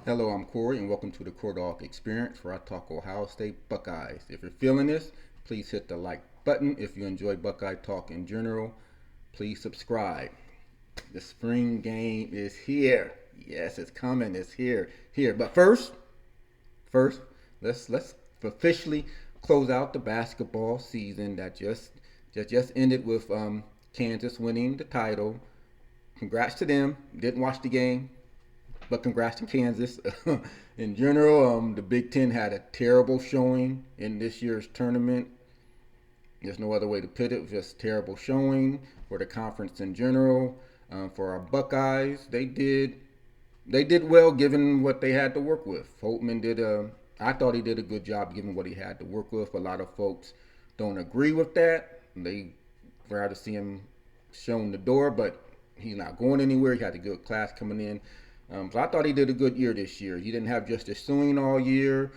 Hello, I'm Corey, and welcome to the Core Dog Experience, where I talk Ohio State Buckeyes. If you're feeling this, please hit the like button. If you enjoy Buckeye talk in general, please subscribe. The spring game is here. Yes, it's coming. It's here. But first, let's officially close out the basketball season that just ended with Kansas winning the title. Congrats to them. Didn't watch the game, but congrats to Kansas. In general, the Big Ten had a terrible showing in this year's tournament. There's no other way to put it. Just terrible showing for the conference in general. For our Buckeyes, they did well given what they had to work with. Holtman did a I thought he did a good job given what he had to work with. A lot of folks don't agree with that. They rather see him shown the door, but he's not going anywhere. He had a good class coming in. So I thought he did a good year this year. He didn't have Justice Suing all year.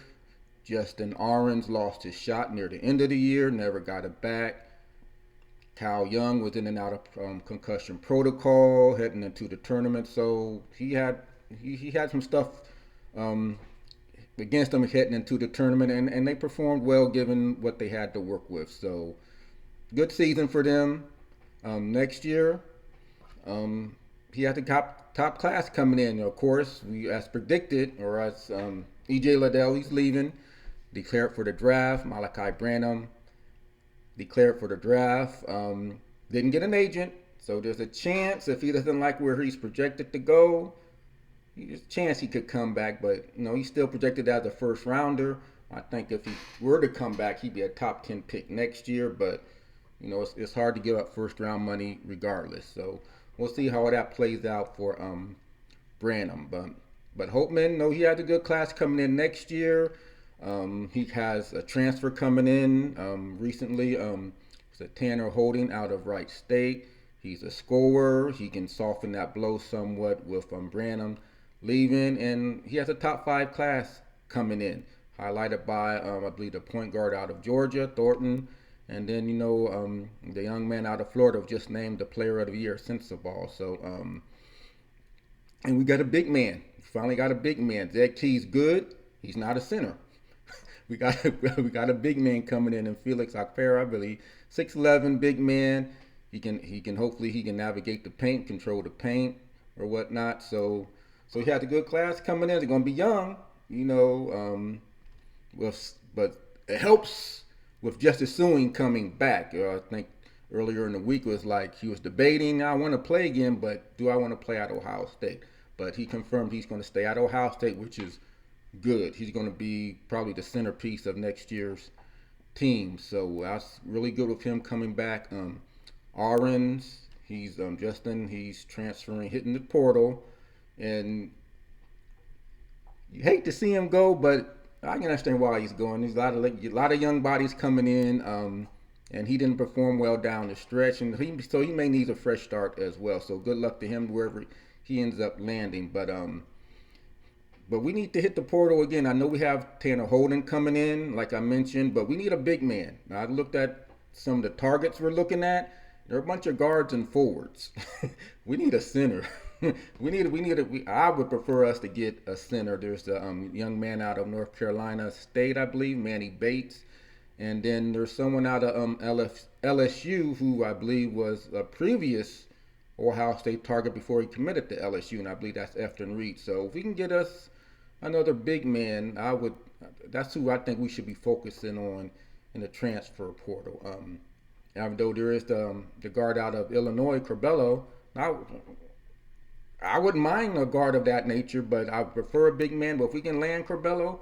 Justin Orange lost his shot near the end of the year, never got it back. Kyle Young was in and out of concussion protocol heading into the tournament, so he had some stuff um, against them heading into the tournament, and they performed well given what they had to work with. So good season for them. Next year, he had the top class coming in. Of course, we as predicted, or as EJ Liddell, he's leaving. Declared for the draft. Malachi Branham declared for the draft. Didn't get an agent, so there's a chance if he doesn't like where he's projected to go, there's a chance he could come back. But he's still projected as a first rounder. I think if he were to come back, he'd be a top 10 pick next year. But it's hard to give up first round money regardless. So we'll see how that plays out for Branham. But Holtman, he has a good class coming in next year. He has a transfer coming in recently. It's a Tanner Holding out of Wright State. He's a scorer. He can soften that blow somewhat with Branham leaving, and he has a top 5 class coming in, highlighted by I believe the point guard out of Georgia, Thornton, and then the young man out of Florida was just named the Player of the Year since the ball. So and we got a big man. We finally got a big man. Zed Key's good. He's not a center. we got a big man coming in Felix Akpera, I believe. 6'11", big man. Hopefully he can navigate the paint, control the paint or whatnot. So he has a good class coming in. They're gonna be young, but it helps with Justice Suing coming back. I think earlier in the week was like he was debating, I want to play again, but do I want to play at Ohio State? But he confirmed he's going to stay at Ohio State, which is good. He's going to be probably the centerpiece of next year's team. So that's really good with him coming back. Orange, he's Justin. He's transferring, hitting the portal, and you hate to see him go, but I can understand why he's going. There's a lot of young bodies coming in, and he didn't perform well down the stretch, and he may need a fresh start as well. So good luck to him wherever he ends up landing. But we need to hit the portal again. I know we have Tanner Holden coming in, like I mentioned, but we need a big man. I looked at some of the targets we're looking at. There are a bunch of guards and forwards. We need a center. I would prefer us to get a center. There's a young man out of North Carolina State, I believe, Manny Bates. And then there's someone out of LSU who I believe was a previous Ohio State target before he committed to LSU, and I believe that's Efton Reed. So if we can get us another big man, that's who I think we should be focusing on in the transfer portal. Though there is the guard out of Illinois, Corbello. I wouldn't mind a guard of that nature, but I prefer a big man. But if we can land Corbello,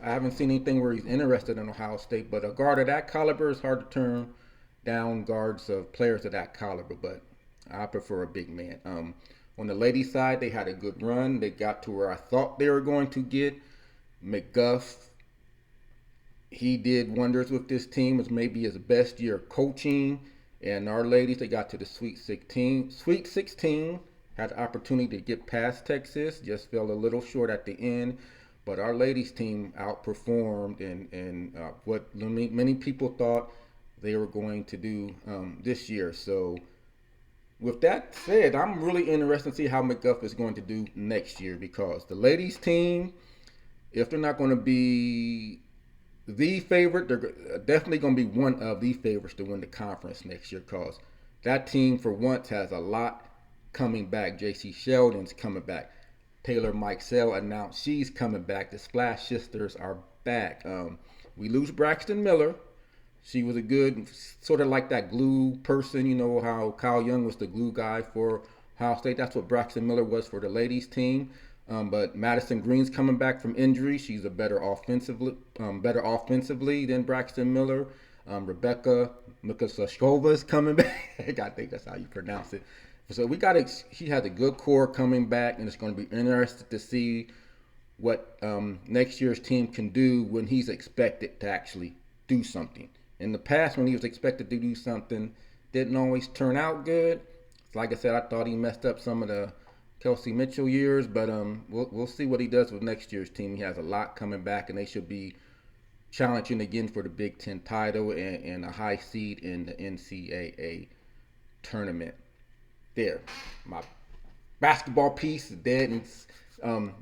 I haven't seen anything where he's interested in Ohio State. But a guard of that caliber is hard to turn down guards of players of that caliber. But I prefer a big man. On the ladies' side, they had a good run. They got to where I thought they were going to get. McGuff, he did wonders with this team. It was maybe his best year coaching. And our ladies, they got to the Sweet 16. Had the opportunity to get past Texas. Just fell a little short at the end. But our ladies' team outperformed and what many people thought they were going to do this year. So with that said, I'm really interested to see how McGuff is going to do next year because the ladies' team, if they're not going to be the favorite, they're definitely going to be one of the favorites to win the conference next year because that team, for once, has a lot coming back. J.C. Sheldon's coming back. Taylor Mikesell announced she's coming back. The Splash Sisters are back. We lose Braxton Miller. She was a good, sort of like that glue person. You know how Kyle Young was the glue guy for Ohio State. That's what Braxton Miller was for the ladies team. But Madison Green's coming back from injury. She's a better offensively than Braxton Miller. Rebecca Mikasashkova is coming back. I think that's how you pronounce it. So she has a good core coming back, and it's going to be interesting to see what next year's team can do when he's expected to actually do something. In the past, when he was expected to do something, didn't always turn out good. Like I said, I thought he messed up some of the Kelsey Mitchell years, but we'll see what he does with next year's team. He has a lot coming back, and they should be challenging again for the Big Ten title and a high seed in the NCAA tournament. There, my basketball piece is dead, and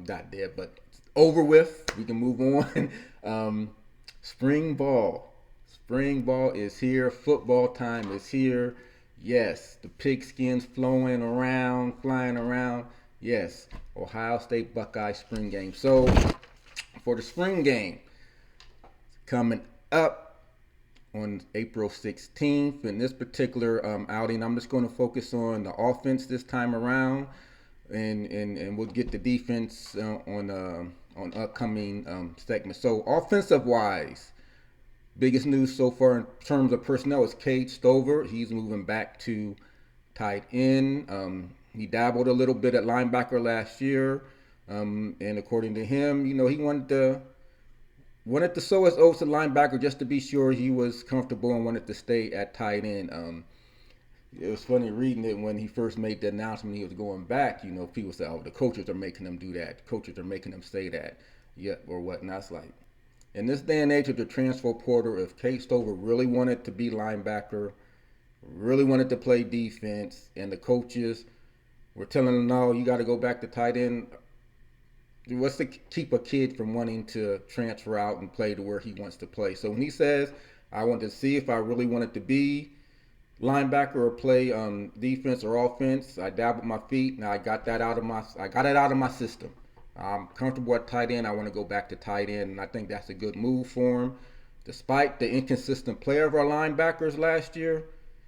not dead, but over with. We can move on. Spring ball is here. Football time is here. Yes, the pigskins flying around. Yes, Ohio State Buckeye spring game. So, for the spring game, coming up on April 16th, in this particular outing, I'm just going to focus on the offense this time around, and we'll get the defense on upcoming segments. So, offensive-wise, biggest news so far in terms of personnel is Cade Stover. He's moving back to tight end. He dabbled a little bit at linebacker last year, and according to him, he wanted to sow his oats at linebacker just to be sure he was comfortable and wanted to stay at tight end. It was funny reading it when he first made the announcement he was going back. People say, "Oh, the coaches are making him do that. The coaches are making him say that." Yeah, or whatnot. It's like, in this day and age of the transfer portal, if Cade Stover really wanted to be linebacker, really wanted to play defense, and the coaches were telling him, "No, you got to go back to tight end," what's to keep a kid from wanting to transfer out and play to where he wants to play? So when he says, "I want to see if I really wanted to be linebacker or play defense or offense," I dabbled my feet. Now I got it out of my system. I'm comfortable at tight end. I want to go back to tight end, and I think that's a good move for him. Despite the inconsistent play of our linebackers last year,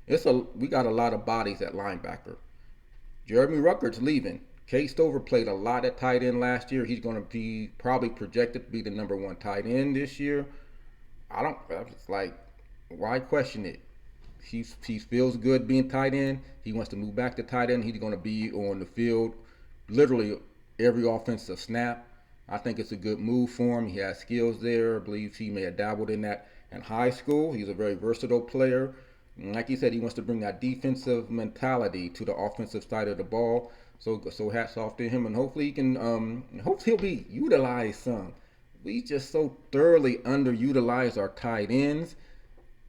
we got a lot of bodies at linebacker. Jeremy Ruckert's leaving. Cade Stover played a lot at tight end last year. He's going to be probably projected to be the number one tight end this year. It's like, why question it? He feels good being tight end. He wants to move back to tight end. He's going to be on the field literally every offensive snap. I think it's a good move for him. He has skills there. I believe he may have dabbled in that in high school. He's a very versatile player. And like he said, he wants to bring that defensive mentality to the offensive side of the ball. So hats off to him, and hopefully he can. Hopefully he'll be utilized some. We just so thoroughly underutilize our tight ends,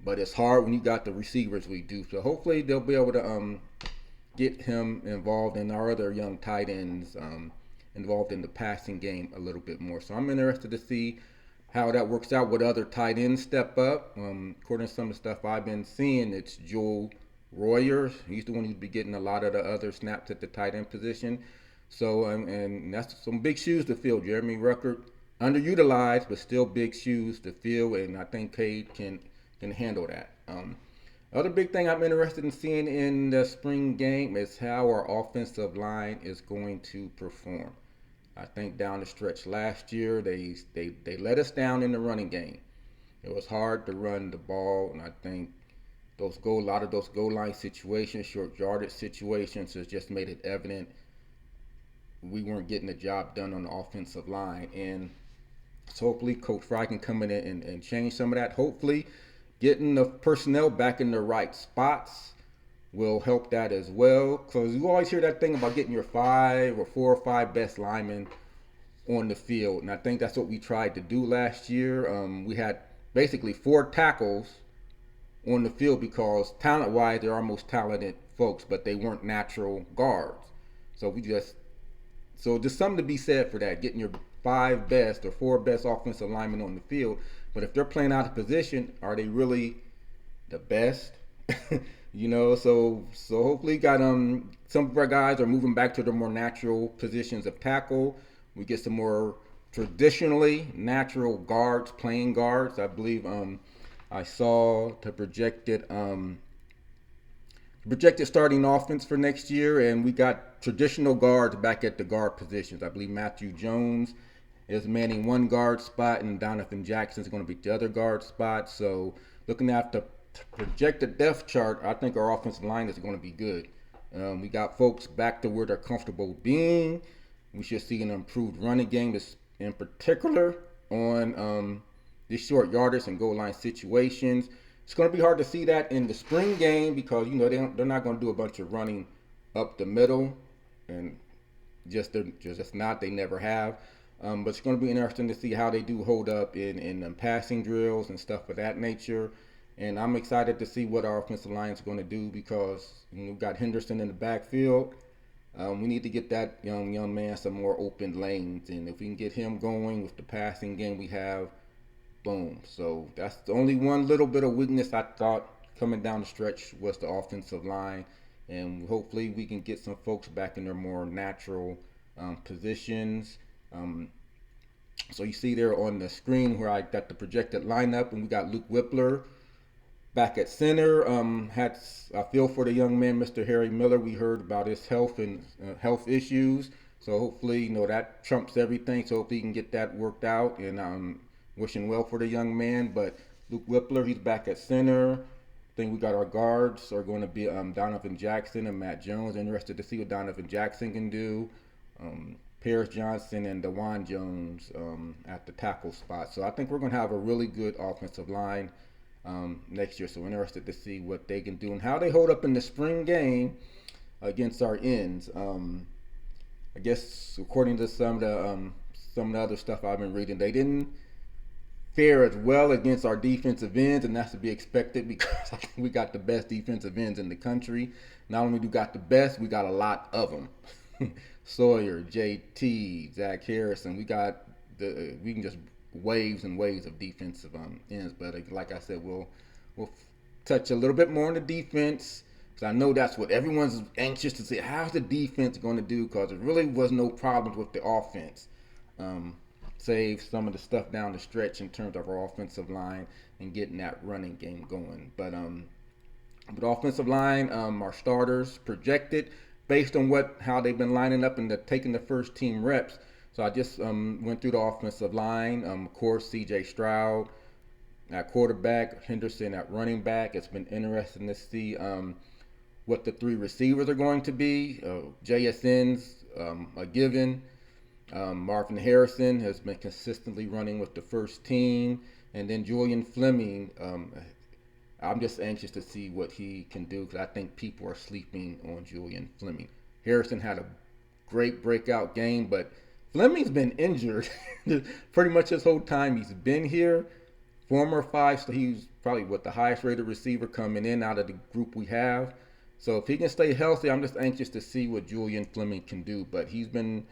but it's hard when you got the receivers we do. So hopefully they'll be able to get him involved in our other young tight ends, involved in the passing game a little bit more. So I'm interested to see how that works out. What other tight ends step up? According to some of the stuff I've been seeing, it's Joel Royer. He's the one who's been getting a lot of the other snaps at the tight end position. So, and that's some big shoes to fill. Jeremy Ruckert, underutilized, but still big shoes to fill, and I think Cade can handle that. Other big thing I'm interested in seeing in the spring game is how our offensive line is going to perform. I think down the stretch last year, they let us down in the running game. It was hard to run the ball, and I think a lot of those goal line situations, short yardage situations, has just made it evident we weren't getting the job done on the offensive line. And so hopefully Coach Fry can come in and change some of that. Hopefully getting the personnel back in the right spots will help that as well. Because you always hear that thing about getting your 4 or 5 best linemen on the field. And I think that's what we tried to do last year. We had basically 4 tackles on the field because talent-wise, they're our most talented folks, but they weren't natural guards. So we just so there's something to be said for that, getting your five best or four best offensive linemen on the field. But if they're playing out of position, are they really the best? So hopefully got some of our guys are moving back to their more natural positions of tackle. We get some more traditionally natural guards, playing guards. I believe I saw the projected starting offense for next year, and we got traditional guards back at the guard positions. I believe Matthew Jones is manning one guard spot, and Donovan Jackson is going to be the other guard spot. So looking at the projected depth chart, I think our offensive line is going to be good. We got folks back to where they're comfortable being. We should see an improved running game, in particular on the short yardage and goal line situations. It's going to be hard to see that in the spring game because they're not going to do a bunch of running up the middle, and they're just not. They never have. But it's going to be interesting to see how they do hold up in passing drills and stuff of that nature. And I'm excited to see what our offensive line is going to do because we've got Henderson in the backfield. We need to get that young man some more open lanes, and if we can get him going with the passing game we have, boom. So that's the only one little bit of weakness I thought coming down the stretch was the offensive line, and hopefully we can get some folks back in their more natural positions. So you see there on the screen where I got the projected lineup, and we got Luke Whippler back at center. I feel for the young man, Mr. Harry Miller. We heard about his health and health issues, so hopefully that trumps everything. So hopefully he can get that worked out, and wishing well for the young man. But Luke Whippler, he's back at center. I think we got our guards are going to be Donovan Jackson and Matt Jones. Interested to see what Donovan Jackson can do. Paris Johnson and DeJuan Jones at the tackle spot. So I think we're going to have a really good offensive line next year. So interested to see what they can do and how they hold up in the spring game against our ends. I guess according to some of the other stuff I've been reading, they didn't fare as well against our defensive ends, and that's to be expected because I think we got the best defensive ends in the country. Not only do we got the best, we got a lot of them. Sawyer, JT, Zach Harrison. We can just waves and waves of defensive ends. But like I said, we'll touch a little bit more on the defense because I know that's what everyone's anxious to see. How's the defense going to do? Because there really was no problems with the offense. Save some of the stuff down the stretch in terms of our offensive line and getting that running game going. But offensive line, our starters projected based on how they've been lining up and taking the first team reps. So I just went through the offensive line. Of course, C.J. Stroud at quarterback, Henderson at running back. It's been interesting to see what the three receivers are going to be. JSN's a given. Marvin Harrison has been consistently running with the first team. And then Julian Fleming, I'm just anxious to see what he can do because I think people are sleeping on Julian Fleming. Harrison had a great breakout game, but Fleming's been injured pretty much his whole time he's been here. Former five, so he's probably the highest rated receiver coming in out of the group we have. So if he can stay healthy, I'm just anxious to see what Julian Fleming can do. But he's been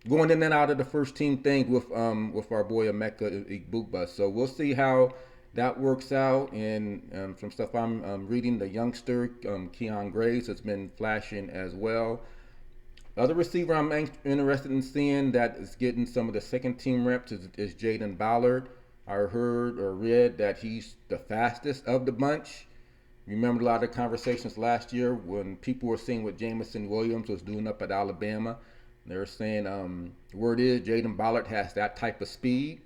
going in and out of the first team thing with our boy Emeka Igbugba. So we'll see how that works out. And from stuff I'm reading, the youngster Keon Graves has been flashing as well. Other receiver I'm interested in seeing that is getting some of the second team reps is Jaden Ballard. I heard or read that he's the fastest of the bunch. Remember a lot of conversations last year when people were seeing what Jameson Williams was doing up at Alabama. They were saying the word is Jaden Ballard has that type of speed.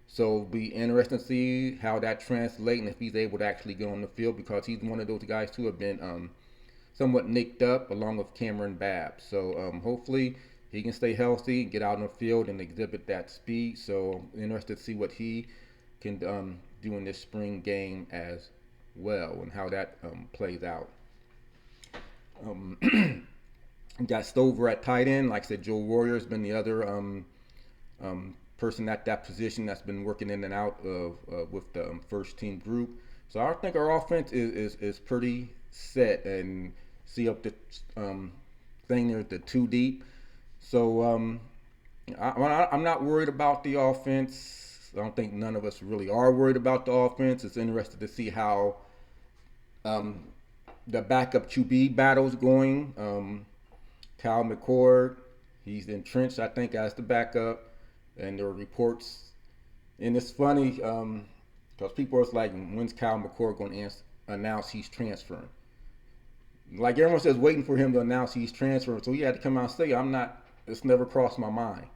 So it'll be interesting to see how that translates and if he's able to actually get on the field because he's one of those guys who have been somewhat nicked up along with Cameron Babb. So hopefully he can stay healthy, get out on the field and exhibit that speed. So interested to see what he can do in this spring game as well and how that plays out. Got Stover at tight end. Like I said, Joe Warrior has been the other person at that position that's been working in and out of with the first team group. So I think our offense is pretty set, and see up the thing there, the two deep. So I'm not worried about the offense. I don't think none of us really are worried about the offense. It's interesting to see how um, the backup QB battle's going. Cal McCord, he's entrenched, I think, as the backup, and there are reports. And it's funny because people are like, when's Cal McCord going to announce he's transferring? Like everyone says, waiting for him to announce he's transferring. So he had to come out and say, I'm not. It's never crossed my mind.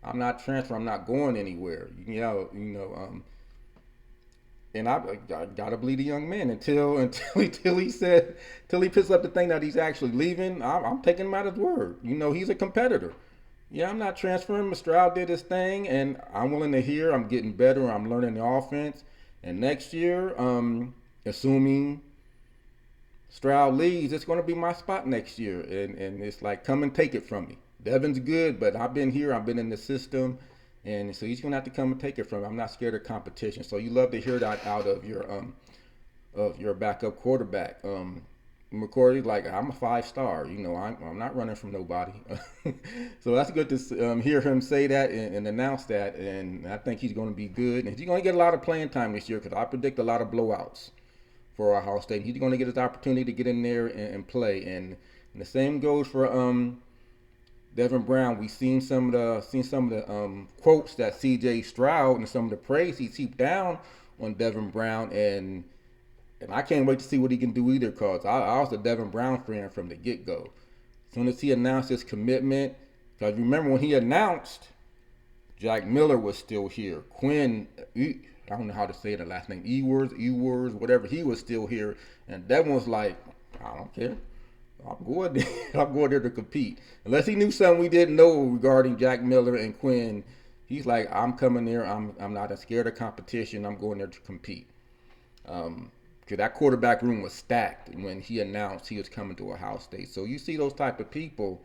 I'm not transferring. I'm not going anywhere. And I gotta believe the young man until he said until he picks up the thing that he's actually leaving. I'm taking him at his word. He's a competitor. Yeah, I'm not transferring. Mr. Stroud did his thing, and I'm willing to hear. I'm getting better. I'm learning the offense. And next year, assuming Stroud leaves, it's going to be my spot next year. And it's like, come and take it from me. Devin's good, but I've been here. I've been in the system. And so he's going to have to come and take it from me. I'm not scared of competition. So you love to hear that out of your backup quarterback. McCord, like, I'm a 5-star. I'm not running from nobody. So that's good to hear him say that and announce that. And I think he's going to be good. And he's going to get a lot of playing time this year because I predict a lot of blowouts for Ohio State. He's going to get his opportunity to get in there and play. And the same goes for Devin Brown. We've seen some of the quotes that C.J. Stroud and some of the praise he's heaped down on Devin Brown, and I can't wait to see what he can do either. Cause I was a Devin Brown fan from the get-go. As soon as he announced his commitment, because remember when he announced, Jack Miller was still here. Quinn, I don't know how to say the last name, Ewers, whatever. He was still here, and Devin was like, I don't care. I'm going there to compete. Unless he knew something we didn't know regarding Jack Miller and Quinn, he's like, I'm coming there. I'm not scared of competition. I'm going there to compete. Because that quarterback room was stacked when he announced he was coming to Ohio State. So you see those type of people,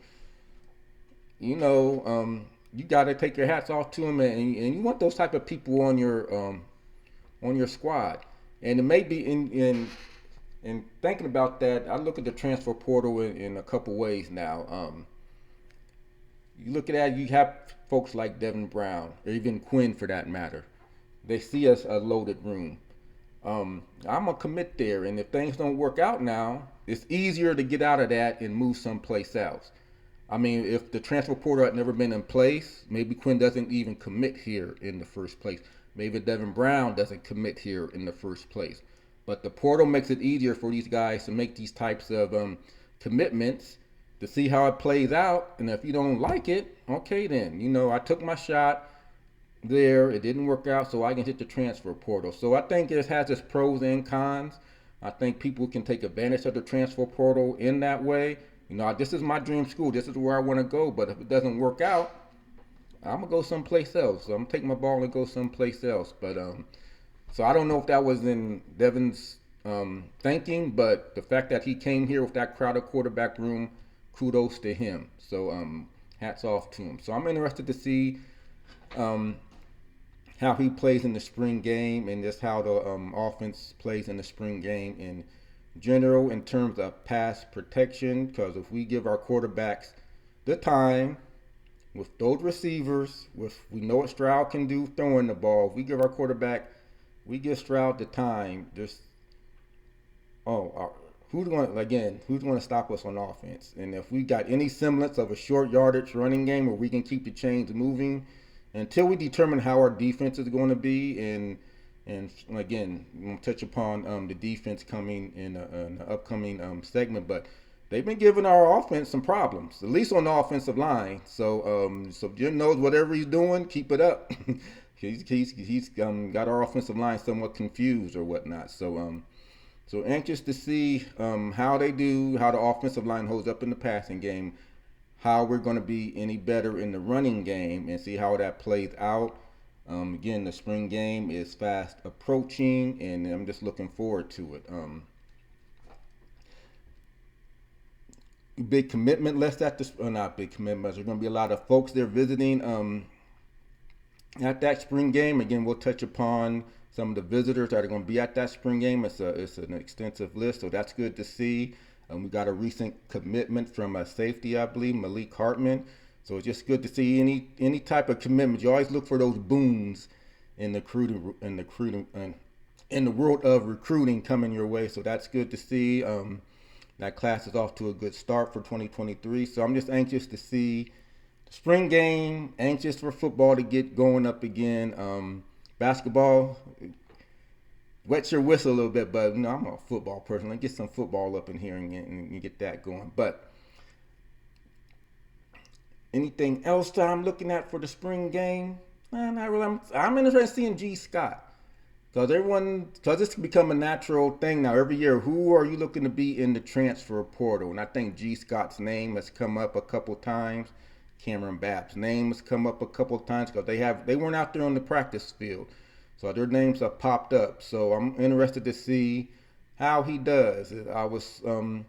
you got to take your hats off to them, and you want those type of people on your squad. And it may be in thinking about that, I look at the transfer portal in a couple ways now. You look at that, you have folks like Devin Brown, or even Quinn for that matter. They see us a loaded room. I'm going to commit there, and if things don't work out now, it's easier to get out of that and move someplace else. I mean, if the transfer portal had never been in place, maybe Quinn doesn't even commit here in the first place. Maybe Devin Brown doesn't commit here in the first place. But the portal makes it easier for these guys to make these types of commitments to see how it plays out. And if you don't like it, okay then. I took my shot there. It didn't work out, so I can hit the transfer portal. So I think it has its pros and cons. I think people can take advantage of the transfer portal in that way. This is my dream school. This is where I want to go. But if it doesn't work out, I'm going to go someplace else. So I'm going to take my ball and go someplace else. But so I don't know if that was in Devin's thinking, but the fact that he came here with that crowded quarterback room, kudos to him. So hats off to him. So I'm interested to see how he plays in the spring game and just how the offense plays in the spring game in general in terms of pass protection. Because if we give our quarterbacks the time with those receivers, we know what Stroud can do throwing the ball. If we give our quarterback, we give Stroud the time. Who's going to stop us on offense? And if we got any semblance of a short yardage running game where we can keep the chains moving until we determine how our defense is going to be, and again, we'll touch upon the defense coming in an upcoming segment, but they've been giving our offense some problems, at least on the offensive line. So Jim knows whatever he's doing, keep it up. He's got our offensive line somewhat confused or whatnot. So anxious to see how they do, how the offensive line holds up in the passing game, how we're going to be any better in the running game, and see how that plays out. Again, the spring game is fast approaching, and I'm just looking forward to it. Big commitment list at this, not big commitment. There's going to be a lot of folks there visiting at that spring game. Again, we'll touch upon some of the visitors that are going to be at that spring game. It's an extensive list, so that's good to see. We got a recent commitment from a safety, I believe, Malik Hartman. So it's just good to see any type of commitment. You always look for those boons in the world of recruiting coming your way. So that's good to see. That class is off to a good start for 2023. So I'm just anxious to see the spring game, anxious for football to get going up again. Basketball, wets your whistle a little bit, but I'm a football person. Let's get some football up in here and get that going. But anything else that I'm looking at for the spring game? Not really. I'm interested in seeing G. Scott. Because it's become a natural thing now. Every year, who are you looking to be in the transfer portal? And I think G. Scott's name has come up a couple times. Cameron Babb's name has come up a couple times because they weren't out there on the practice field. So their names have popped up. So I'm interested to see how he does. And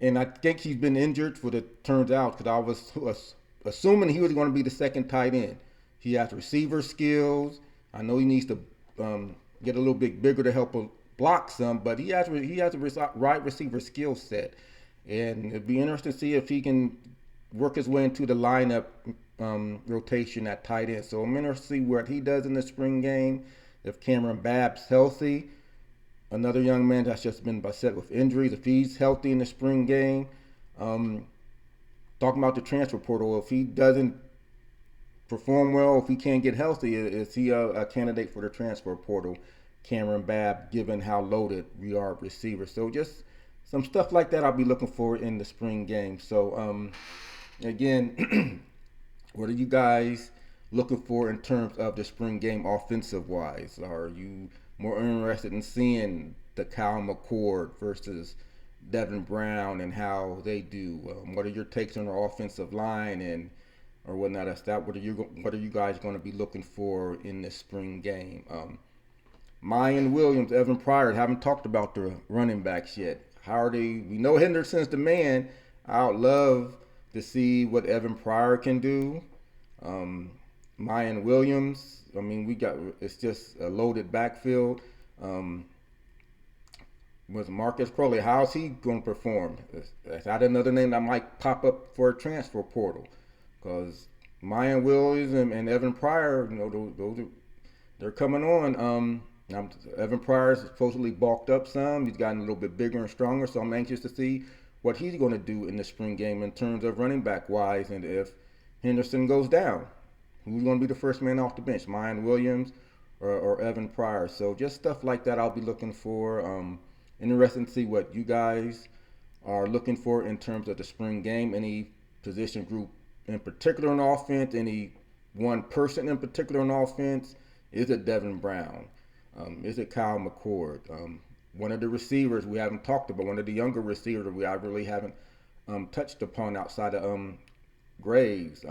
I think he's been injured for the turns out because I was assuming he was going to be the second tight end. He has receiver skills. I know he needs to get a little bit bigger to help block some, but he has a right receiver skill set. And it'd be interesting to see if he can work his way into the lineup rotation at tight end. So I'm interested to see what he does in the spring game. If Cameron Babb's healthy, another young man that's just been beset with injuries, if he's healthy in the spring game. Talking about the transfer portal, if he doesn't perform well, if he can't get healthy, is he a candidate for the transfer portal? Cameron Babb, given how loaded we are at receiver. So just some stuff like that I'll be looking for in the spring game. So again, what are you guys looking for in terms of the spring game offensive wise? Are you more interested in seeing the Kyle McCord versus Devin Brown and how they do? What are your takes on the offensive line or whatnot? What are you guys going to be looking for in the spring game? Mayan Williams, Evan Pryor, haven't talked about the running backs yet. How are they? We know Henderson's the man. I would love to see what Evan Pryor can do. Mayan Williams, it's just a loaded backfield. With Marcus Crowley, how's he going to perform? Is that another name that might pop up for a transfer portal? Because Mayan Williams and Evan Pryor, they're coming on. Evan Pryor's supposedly bulked up some. He's gotten a little bit bigger and stronger, so I'm anxious to see what he's going to do in the spring game in terms of running back wise. And if Henderson goes down, who's going to be the first man off the bench, Mayan Williams or Evan Pryor? So just stuff like that I'll be looking for. Interested to see what you guys are looking for in terms of the spring game. Any position group in particular on offense? Any one person in particular on offense? Is it Devin Brown? Is it Kyle McCord? One of the receivers we haven't talked about, one of the younger receivers I really haven't touched upon outside of Graves.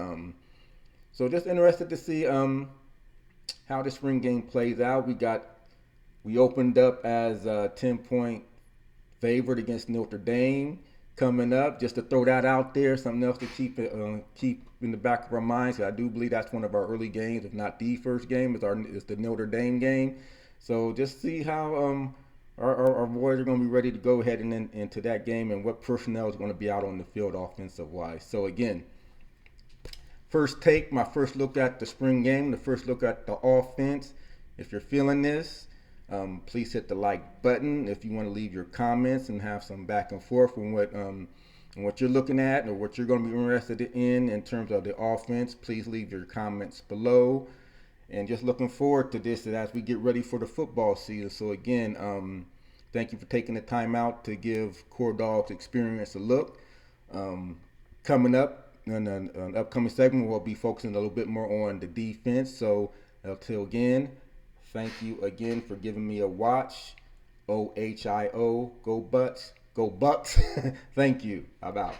So just interested to see how the spring game plays out. We opened up as a 10-point favorite against Notre Dame coming up. Just to throw that out there, something else to keep in the back of our minds. I do believe that's one of our early games, if not the first game, is the Notre Dame game. So just see how our boys are going to be ready to go ahead and into that game, and what personnel is going to be out on the field offensive wise. So again, first take, my first look at the spring game, the first look at the offense. If you're feeling this, please hit the like button. If you want to leave your comments and have some back and forth on what you're looking at or what you're going to be interested in terms of the offense, please leave your comments below. And just looking forward to this as we get ready for the football season. So again, thank you for taking the time out to give Core Dogs Experience a look. Coming up in an upcoming segment, we'll be focusing a little bit more on the defense. So until again, thank you again for giving me a watch. OHIO, go Bucks, go Bucks. Thank you. I'm out.